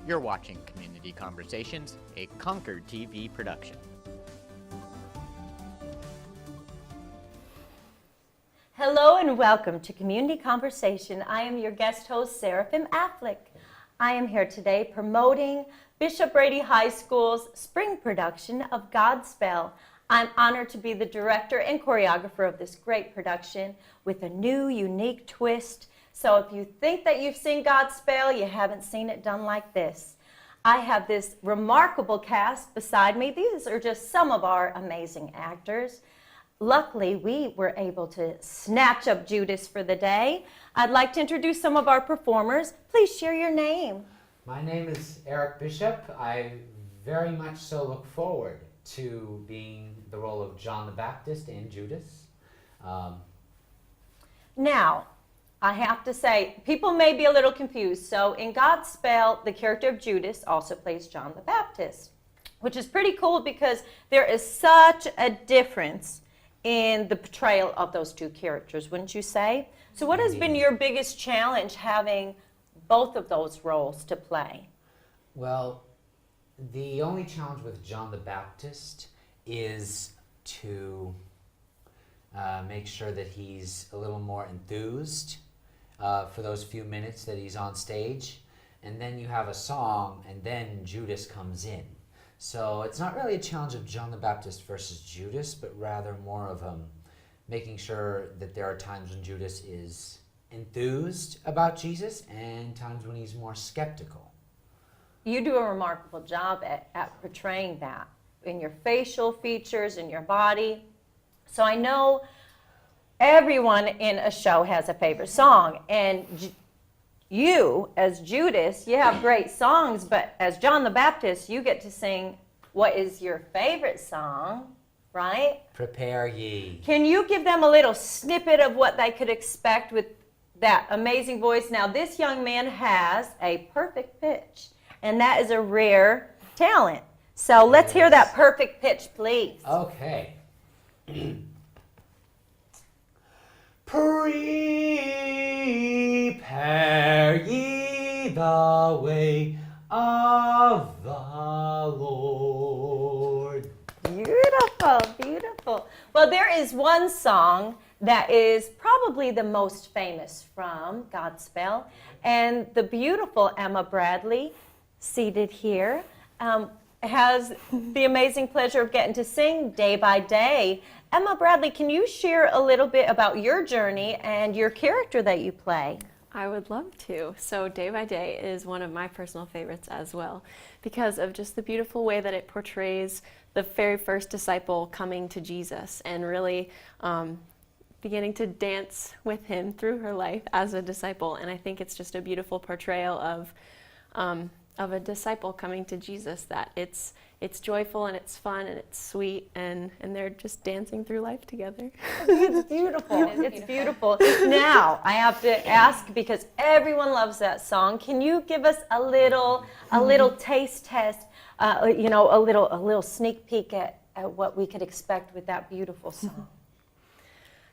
You're watching Community Conversations, a ConcordTV production. Hello and welcome to Community Conversation. I am your guest host, Seraphim Afflick. I am here today promoting Bishop Brady High School's spring production of Godspell. I'm honored to be the director and choreographer of this great production with a new, unique twist. So if you think that you've seen Godspell, you haven't seen it done like this. I have this remarkable cast beside me. These are just some of our amazing actors. Luckily, we were able to snatch up Judas for the day. I'd like to introduce some of our performers. Please share your name. My name is Eric Bishop. I very much so look forward to being the role of John the Baptist and Judas. Now, I have to say, people may be a little confused. So in Godspell, the character of Judas also plays John the Baptist, which is pretty cool because there is such a difference in the portrayal of those two characters, wouldn't you say? So what has been your biggest challenge having both of those roles to play? Well, the only challenge with John the Baptist is to make sure that he's a little more enthused for those few minutes that he's on stage. And then you have a song, and then Judas comes in. So it's not really a challenge of John the Baptist versus Judas, but rather more of making sure that there are times when Judas is enthused about Jesus and times when he's more skeptical. You do a remarkable job at portraying that in your facial features, in your body. So I know everyone in a show has a favorite song, and you, as Judas, you have great songs, but as John the Baptist, you get to sing what is your favorite song, right? Prepare ye. Can you give them a little snippet of what they could expect with that amazing voice? Now, this young man has a perfect pitch, and that is a rare talent. So let's hear that perfect pitch, please. Okay. Prepare ye the way of the Lord. Beautiful, beautiful. Well, there is one song that is probably the most famous from Godspell, and the beautiful Emma Bradley, seated here, has the amazing pleasure of getting to sing Day by Day. Emma Bradley, can you share a little bit about your journey and your character that you play? I would love to. So Day by Day is one of my personal favorites as well because of just the beautiful way that it portrays the very first disciple coming to Jesus and really beginning to dance with him through her life as a disciple. And I think it's just a beautiful portrayal of a disciple coming to Jesus, that it's joyful and it's fun and it's sweet and they're just dancing through life together. It's beautiful. It's beautiful. Now, I have to ask, because everyone loves that song, can you give us a little taste test, a little sneak peek at what we could expect with that beautiful song?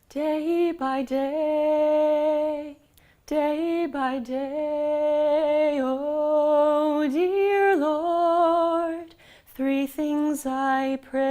Day by day, day by day, oh dear Lord, three things I pray.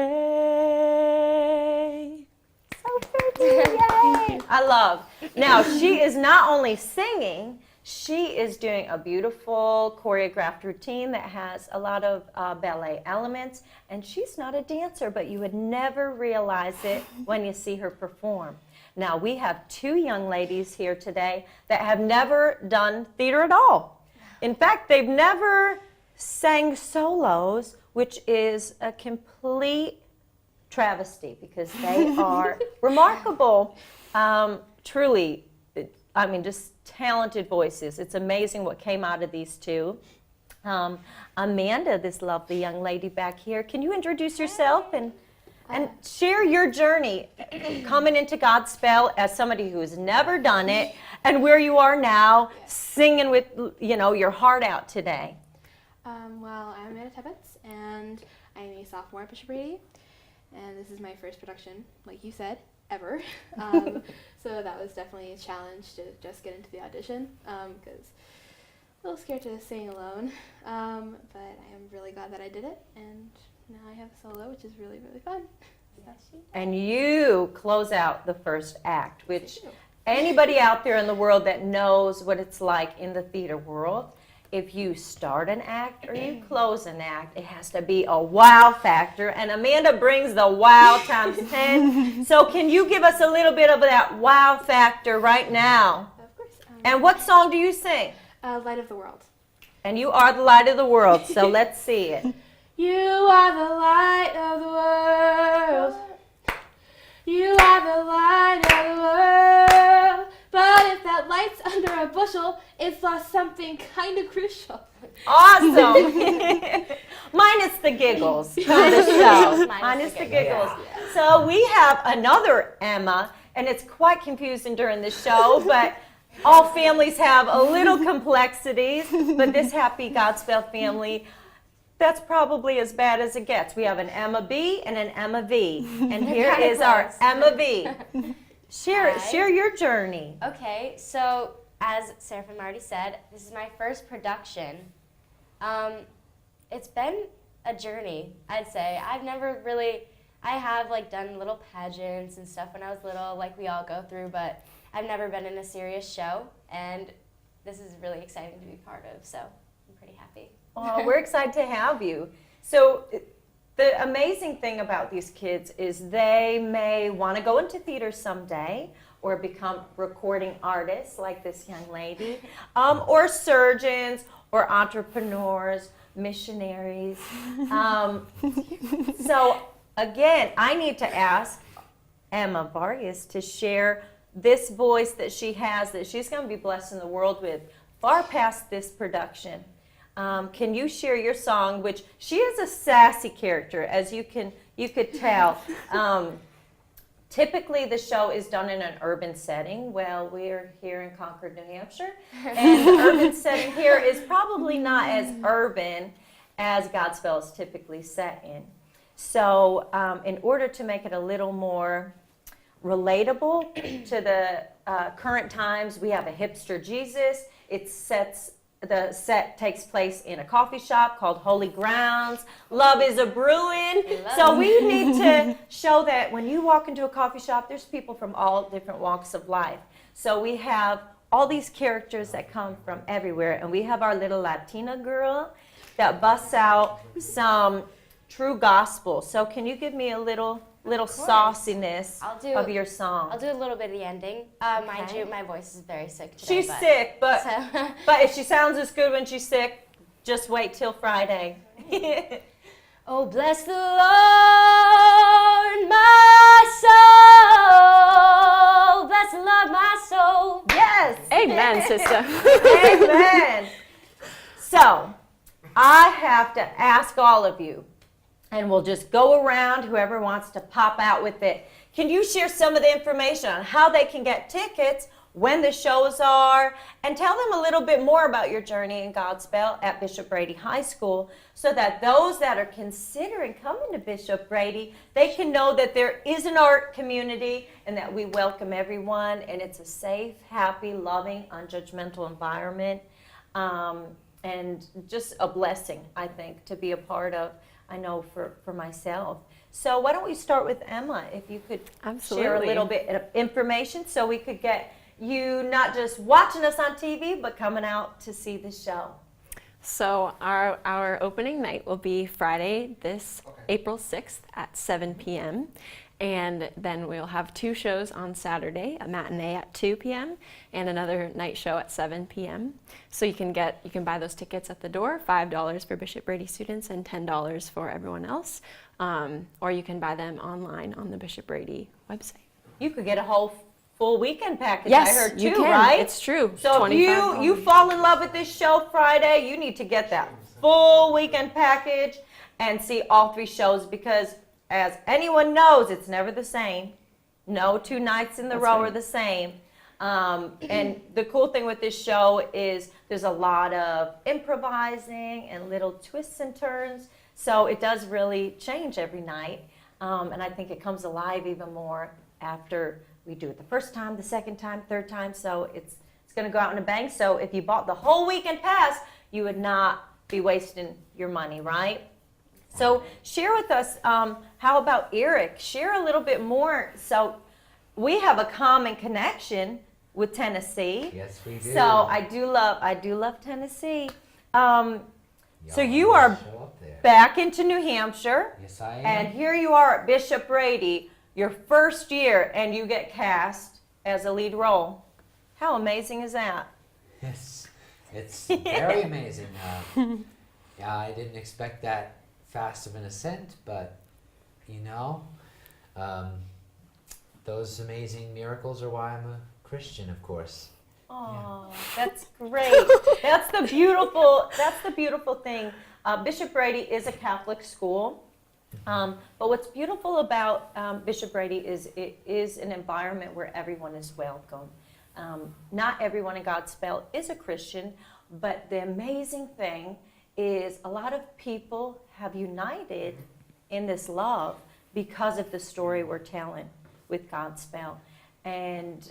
So pretty, yay! I love. Now, she is not only singing, she is doing a beautiful choreographed routine that has a lot of ballet elements, and she's not a dancer, but you would never realize it when you see her perform. Now, we have two young ladies here today that have never done theater at all. In fact, they've never sang solos, which is a complete travesty because they are remarkable, truly, I mean, just talented voices. It's amazing what came out of these two. Amanda, this lovely young lady back here, can you introduce yourself and share your journey coming into Godspell as somebody who has never done it and where you are now singing with, your heart out today? Well, I'm Amanda Tebbets, and I'm a sophomore at Bishop Brady, and this is my first production, like you said, ever. So that was definitely a challenge to just get into the audition, because a little scared to sing alone, but I am really glad that I did it, and now I have a solo, which is really, really fun. And you close out the first act, which anybody out there in the world that knows what it's like in the theater world, if you start an act or you close an act, it has to be a wow factor. And Amanda brings the wow times 10. So can you give us a little bit of that wow factor right now? Of course. And what song do you sing? Light of the World. And you are the light of the world, so let's see it. You are the light of the world. You are the light of the world. But if that light's under a bushel, it's lost something kind of crucial. Awesome. Minus the giggles from the show. Minus the giggles. Yeah. So we have another Emma, and it's quite confusing during the show, but all families have a little complexities, but this happy Godspell family, that's probably as bad as it gets. We have an Emma B and an Emma V, and here is our Emma V. Share your journey. Okay, so as Seraphim already said, this is my first production. It's been a journey, I'd say. I've never really, I have like done little pageants and stuff when I was little, like we all go through, but I've never been in a serious show, and this is really exciting to be part of, so I'm pretty happy. Oh, we're excited to have you. So the amazing thing about these kids is they may want to go into theater someday or become recording artists like this young lady, or surgeons or entrepreneurs, missionaries. So again, I need to ask Emma Vargas to share this voice that she has, that she's going to be blessing the world with, far past this production. Can you share your song, which she is a sassy character, as you could tell. Typically, the show is done in an urban setting. Well, we're here in Concord, New Hampshire, and the urban setting here is probably not as urban as Godspell is typically set in. So in order to make it a little more relatable to the current times, we have a hipster Jesus. The set takes place in a coffee shop called Holy Grounds. Love is a brewing. So we need to show that when you walk into a coffee shop, there's people from all different walks of life. So we have all these characters that come from everywhere, and we have our little Latina girl that busts out some true gospel. So can you give me a little sauciness of your song? I'll do a little bit of the ending. Mind you, my voice is very sick today. She's sick, but if she sounds as good when she's sick, just wait till Friday. Oh, bless the Lord, my soul. Bless the Lord, my soul. Yes. Amen, sister. Amen. So, I have to ask all of you, and we'll just go around, whoever wants to pop out with it. Can you share some of the information on how they can get tickets, when the shows are, and tell them a little bit more about your journey in Godspell at Bishop Brady High School, so that those that are considering coming to Bishop Brady, they can know that there is an art community and that we welcome everyone, and it's a safe, happy, loving, unjudgmental environment, and just a blessing, I think, to be a part of. I know for myself. So why don't we start with Emma, if you could share a little bit of information so we could get you not just watching us on TV, but coming out to see the show. So our opening night will be Friday, April 6th at 7 p.m. And then we'll have two shows on Saturday, a matinee at 2 p.m. and another night show at 7 p.m. So you can buy those tickets at the door, $5 for Bishop Brady students and $10 for everyone else. Or you can buy them online on the Bishop Brady website. You could get a whole full weekend package, yes, I heard too, you can. right? It's true. So if you fall in love with this show Friday, you need to get that full weekend package and see all three shows, because as anyone knows, it's never the same. No 2 nights in the row are the same. And the cool thing with this show is there's a lot of improvising and little twists and turns. So it does really change every night. And I think it comes alive even more after we do it the first time, the second time, third time. So it's It's going to go out in a bank. So if you bought the whole weekend pass, you would not be wasting your money, right? So share with us, how about Eric? Share a little bit more. So we have a common connection with Tennessee. Yes, we do. So I do love Tennessee. So Y'all you will are show up there. back into New Hampshire. Yes, I am. And here you are at Bishop Brady, your first year, and you get cast as a lead role. How amazing is that? Yes, it's very amazing. Yeah, I didn't expect that fast of an ascent, but you know, those amazing miracles are why I'm a Christian, of course. Oh, that's great. That's the beautiful thing. Bishop Brady is a Catholic school. But what's beautiful about Bishop Brady is it is an environment where everyone is welcome. Not everyone in Godspell is a Christian, but the amazing thing is a lot of people have united in this love because of the story we're telling with Godspell. And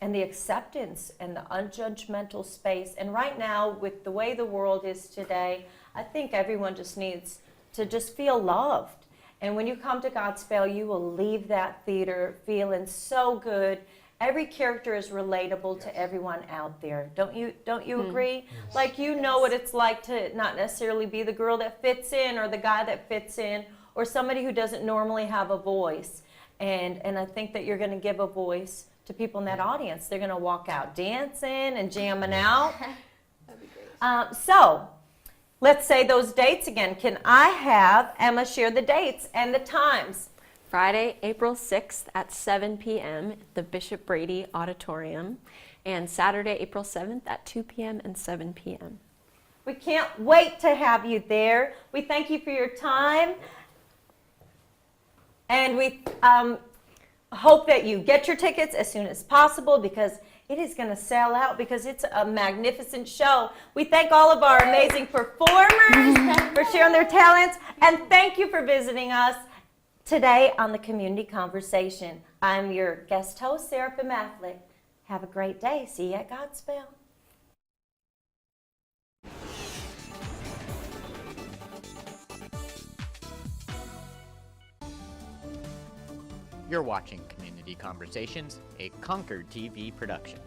the acceptance and the unjudgmental space. And right now, with the way the world is today, I think everyone just needs to just feel loved. And when you come to Godspell, you will leave that theater feeling so good. Every character is relatable to everyone out there. Don't you agree? Yes. Like, you know what it's like to not necessarily be the girl that fits in or the guy that fits in or somebody who doesn't normally have a voice. And I think that you're going to give a voice to people in that audience. They're going to walk out dancing and jamming out. That'd be great. So let's say those dates again. Can I have Emma share the dates and the times? Friday, April 6th at 7 p.m. at the Bishop Brady Auditorium, and Saturday, April 7th at 2 p.m. and 7 p.m. We can't wait to have you there. We thank you for your time. And we hope that you get your tickets as soon as possible because it is going to sell out because it's a magnificent show. We thank all of our amazing performers for sharing their talents. And thank you for visiting us today on the Community Conversation. I'm your guest host, Seraphim Afflick. Have a great day. See you at Godspell. You're watching Community Conversations, a ConcordTV production.